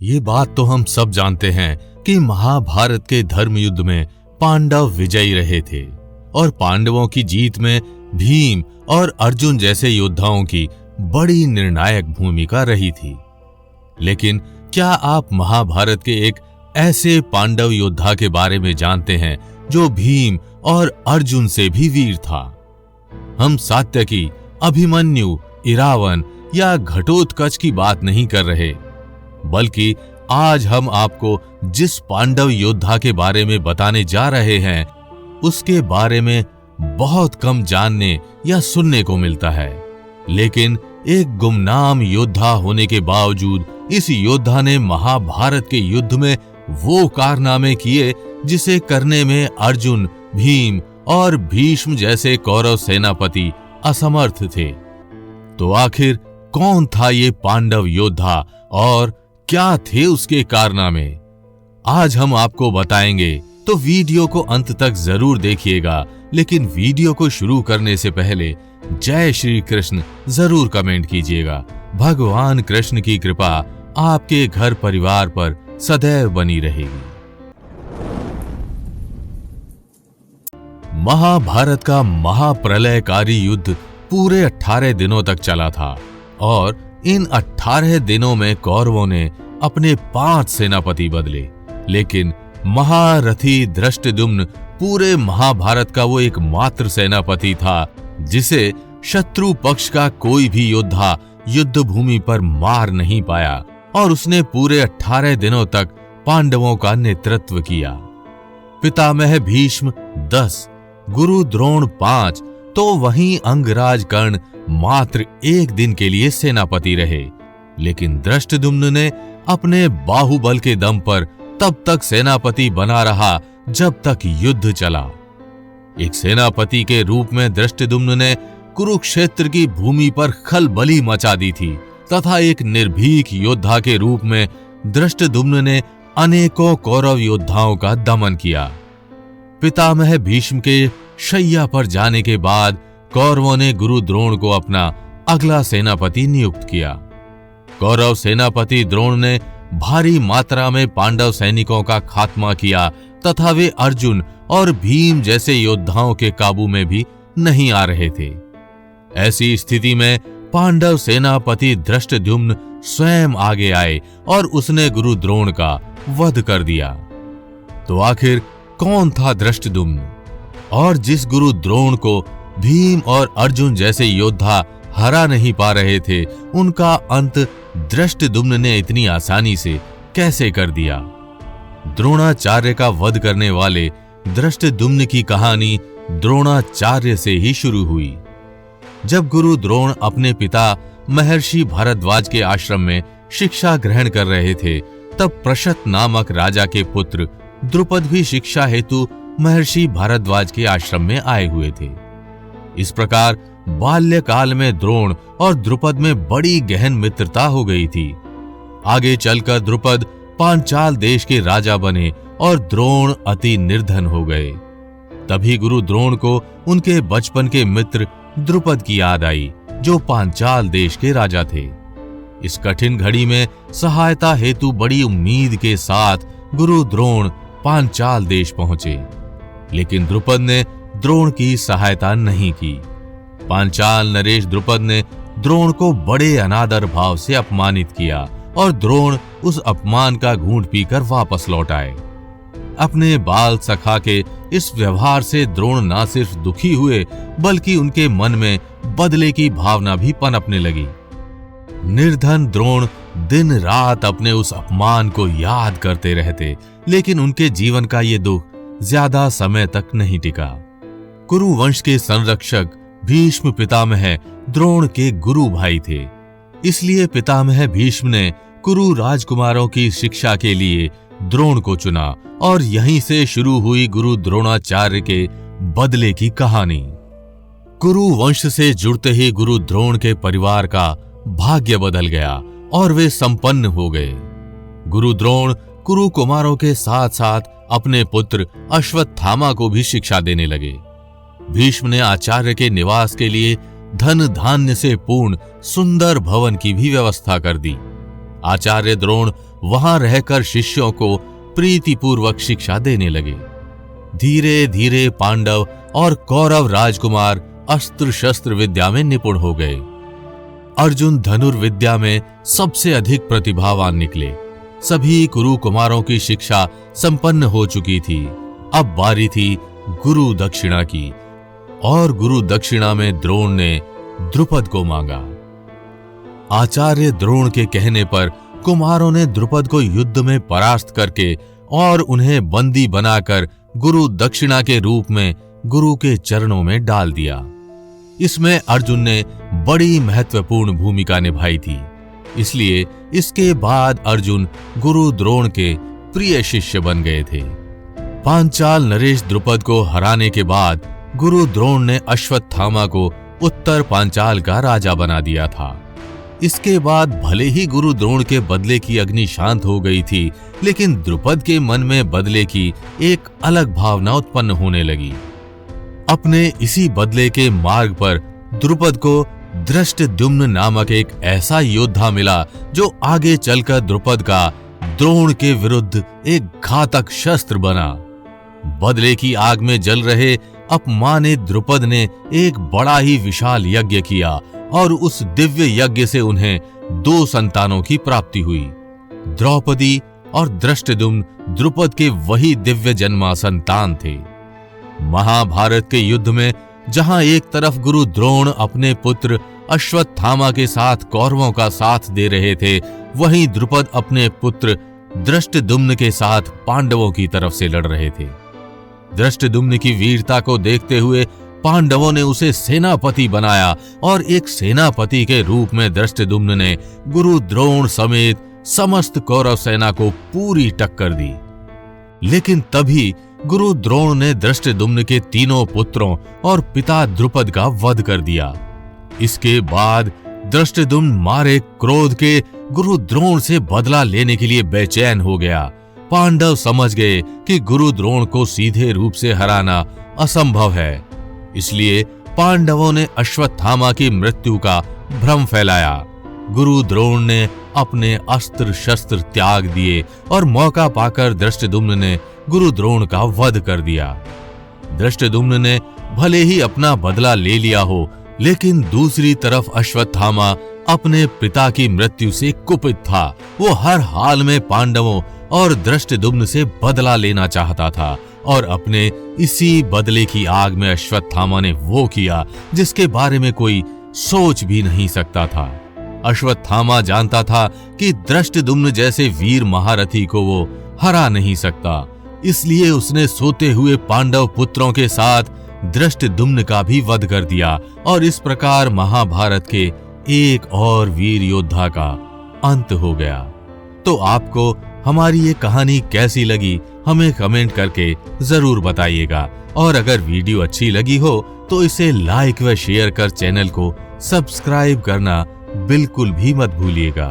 ये बात तो हम सब जानते हैं कि महाभारत के धर्म युद्ध में पांडव विजयी रहे थे और पांडवों की जीत में भीम और अर्जुन जैसे योद्धाओं की बड़ी निर्णायक भूमिका रही थी। लेकिन क्या आप महाभारत के एक ऐसे पांडव योद्धा के बारे में जानते हैं जो भीम और अर्जुन से भी वीर था? हम सात्यकी, अभिमन्यु, इरावन या घटोत्कच की बात नहीं कर रहे, बल्कि आज हम आपको जिस पांडव योद्धा के बारे में बताने जा रहे हैं उसके बारे में बहुत कम जानने या सुनने को मिलता है। लेकिन एक गुमनाम योद्धा होने के बावजूद इस योद्धा ने महाभारत के युद्ध में वो कारनामे किए जिसे करने में अर्जुन, भीम और भीष्म जैसे कौरव सेनापति असमर्थ थे। तो आखिर कौन था ये पांडव योद्धा और क्या थे उसके कारनामे? आज हम आपको बताएंगे, तो वीडियो को अंत तक जरूर देखिएगा। लेकिन वीडियो को शुरू करने से पहले जय श्री कृष्ण जरूर कमेंट कीजिएगा। भगवान कृष्ण की कृपा आपके घर परिवार पर सदैव बनी रहेगी। महाभारत का महाप्रलयकारी युद्ध पूरे 18 दिनों तक चला था और इन 18 दिनों में कौरवों ने अपने 5 सेनापति बदले। लेकिन महारथी धृष्टद्युम्न पूरे महाभारत का वो एकमात्र सेनापति था जिसे शत्रु पक्ष का कोई भी योद्धा युद्ध भूमि पर मार नहीं पाया और उसने पूरे 18 दिनों तक पांडवों का नेतृत्व किया। पितामह भीष्म 10, गुरु द्रोण 5, तो वहीं अंगराज कर्ण मात्र 1 दिन के लिए सेनापति रहे। लेकिन धृष्टद्युम्न ने अपने बाहुबल के दम पर तब तक सेनापति बना रहा जब तक युद्ध चला। एक सेनापति के रूप में धृष्टद्युम्न ने कुरुक्षेत्र की भूमि पर खलबली मचा दी थी तथा एक निर्भीक योद्धा के रूप में धृष्टद्युम्न ने अनेकों कौरव योद्धाओं का दमन किया। पितामह भीष्म के शैया पर जाने के बाद कौरवों ने गुरु द्रोण को अपना अगला सेनापति नियुक्त किया। कौरव सेनापति द्रोण ने भारी मात्रा में पांडव सैनिकों का खात्मा किया तथा वे अर्जुन और भीम जैसे योद्धाओं के काबू में भी नहीं आ रहे थे। ऐसी स्थिति में पांडव सेनापति धृष्टद्युम्न स्वयं आगे आए और उसने गुरु द्रोण का वध कर दिया। तो आखिर कौन था धृष्टद्युम्न? और जिस गुरु द्रोण को भीम और अर्जुन जैसे योद्धा हरा नहीं पा रहे थे, उनका अंत धृष्टद्युम्न ने इतनी आसानी से कैसे कर दिया? द्रोणाचार्य का वध करने वाले धृष्टद्युम्न की कहानी द्रोणाचार्य से ही शुरू हुई। जब गुरु द्रोण अपने पिता महर्षि भारद्वाज के आश्रम में शिक्षा ग्रहण कर रहे थे, तब प्रशत नामक राजा के पुत्र द्रुपद भी शिक्षा हेतु महर्षि भारद्वाज के आश्रम में आए हुए थे। इस प्रकार बाल्यकाल में द्रोण और द्रुपद में बड़ी गहन मित्रता हो गई थी। आगे चलकर द्रुपद पांचाल देश के राजा बने और द्रोण अति निर्धन हो गए। तभी गुरु द्रोण को उनके बचपन के मित्र द्रुपद की याद आई, जो पांचाल देश के राजा थे। इस कठिन घड़ी में सहायता हेतु बड़ी उम्मीद के साथ गुरु द्रोण पांचाल देश पहुंचे। लेकिन द्रुपद ने द्रोण की सहायता नहीं की। पांचाल नरेश द्रुपद ने द्रोण को बड़े अनादर भाव से अपमानित किया और द्रोण उस अपमान का घूंट पीकर वापस लौट आए। अपने बाल सखा के इस व्यवहार से द्रोण न सिर्फ दुखी हुए, बल्कि उनके मन में बदले की भावना भी पनपने लगी। निर्धन द्रोण दिन रात अपने उस अपमान को याद करते रहते, लेकिन उनके जीवन का ये दुख ज्यादा समय तक नहीं टिका। कुरु वंश के संरक्षक भीष्म पितामह द्रोण के गुरु भाई थे। इसलिए पितामह भीष्म ने कुरु राजकुमारों की शिक्षा के लिए द्रोण को चुना और यहीं से शुरू हुई गुरु द्रोणाचार्य के बदले की कहानी। कुरु वंश से जुड़ते ही गुरु द्रोण के परिवार का भाग्य बदल गया और वे संपन्न हो गए। गुरु द्रोण कुरु कुमारों के साथ साथ अपने पुत्र अश्वत्थामा को भी शिक्षा देने लगे। भीष्म ने आचार्य के निवास के लिए धन धान्य से पूर्ण सुंदर भवन की भी व्यवस्था कर दी। आचार्य द्रोण वहां रहकर शिष्यों को प्रीतिपूर्वक शिक्षा देने लगे। धीरे धीरे पांडव और कौरव राजकुमार अस्त्र शस्त्र विद्या में निपुण हो गए। अर्जुन धनुर्विद्या में सबसे अधिक प्रतिभावान निकले। सभी कुरु कुमारों की शिक्षा संपन्न हो चुकी थी। अब बारी थी गुरु दक्षिणा की, और गुरु दक्षिणा में द्रोण ने द्रुपद को मांगा। आचार्य द्रोण के कहने पर कुमारों ने द्रुपद को युद्ध में परास्त करके और उन्हें बंदी बनाकर गुरु दक्षिणा के रूप में गुरु के चरणों में डाल दिया। इसमें अर्जुन ने बड़ी महत्वपूर्ण भूमिका निभाई थी, इसलिए इसके बाद अर्जुन गुरु द्रोण के प्रिय शिष्य बन गए थे। पांचाल नरेश द्रुपद को हराने के बाद गुरु द्रोण ने अश्वत्थामा को उत्तर पांचाल का राजा बना दिया था। इसके बाद भले ही गुरु द्रोण के बदले की अग्नि शांत हो गई थी, लेकिन द्रुपद के मन में बदले की एक अलग भावना उत्पन्न होने लगी। अपने इसी बदले के मार्ग पर द्रुपद को धृष्टद्युम्न नामक एक ऐसा योद्धा मिला जो आगे चलकर द्रुपद का द्रोण के विरुद्ध एक घातक शस्त्र बना। बदले की आग में जल रहे अपमानित द्रुपद ने एक बड़ा ही विशाल यज्ञ किया और उस दिव्य यज्ञ से उन्हें 2 संतानों की प्राप्ति हुई। द्रौपदी और धृष्टद्युम्न द्रुपद के वही दिव्य जन्मा संतान थे। महाभारत के युद्ध में जहां एक तरफ गुरु द्रोण अपने पुत्र अश्वत्थामा के साथ कौरवों का साथ दे रहे थे, वहीं द्रुपद अपने पुत्र धृष्टद्युम्न के साथ पांडवों की तरफ से लड़ रहे थे। धृष्टद्युम्न की वीरता को देखते हुए पांडवों ने उसे सेनापति बनाया और एक सेनापति के रूप में धृष्टद्युम्न ने गुरु द्रोण समेत समस्त कौरव सेना को पूरी टक्कर दी। लेकिन तभी गुरु द्रोण ने धृष्टद्युम्न के 3 पुत्रों और पिता द्रुपद का वध कर दिया। इसके बाद धृष्टद्युम्न मारे क्रोध के गुरु द्रोण से बदला लेने के लिए बेचैन हो गया। पांडव समझ गए कि गुरु द्रोण को सीधे रूप से हराना असंभव है, इसलिए पांडवों ने अश्वत्थामा की मृत्यु का भ्रम फैलाया। गुरु द्रोण ने अपने अस्त्र शस्त्र त्याग दिए और मौका पाकर धृष्टद्युम्न ने गुरु द्रोण का वध कर दिया। धृष्टद्युम्न ने भले ही अपना बदला ले लिया हो, लेकिन दूसरी तरफ अश्वत्थामा अपने पिता की मृत्यु से कुपित था। वो हर हाल में पांडवों और धृष्टद्युम्न से बदला लेना चाहता था, और अपने इसी बदले की आग में अश्वत्थामा ने वो किया जिसके बारे में कोई सोच भी नहीं सकता था। अश्वत्थामा जानता था कि धृष्टद्युम्न जैसे वीर महारथी को वो हरा नहीं सकता, इसलिए उसने सोते हुए पांडव पुत्रों के साथ धृष्टद्युम्न का भी वध कर दिया, और इस प्रकार महाभारत के एक और वीर योद्धा का अंत हो गया। तो आपको हमारी ये कहानी कैसी लगी हमें कमेंट करके जरूर बताइएगा, और अगर वीडियो अच्छी लगी हो तो इसे लाइक व शेयर कर चैनल को सब्सक्राइब करना बिल्कुल भी मत भूलिएगा।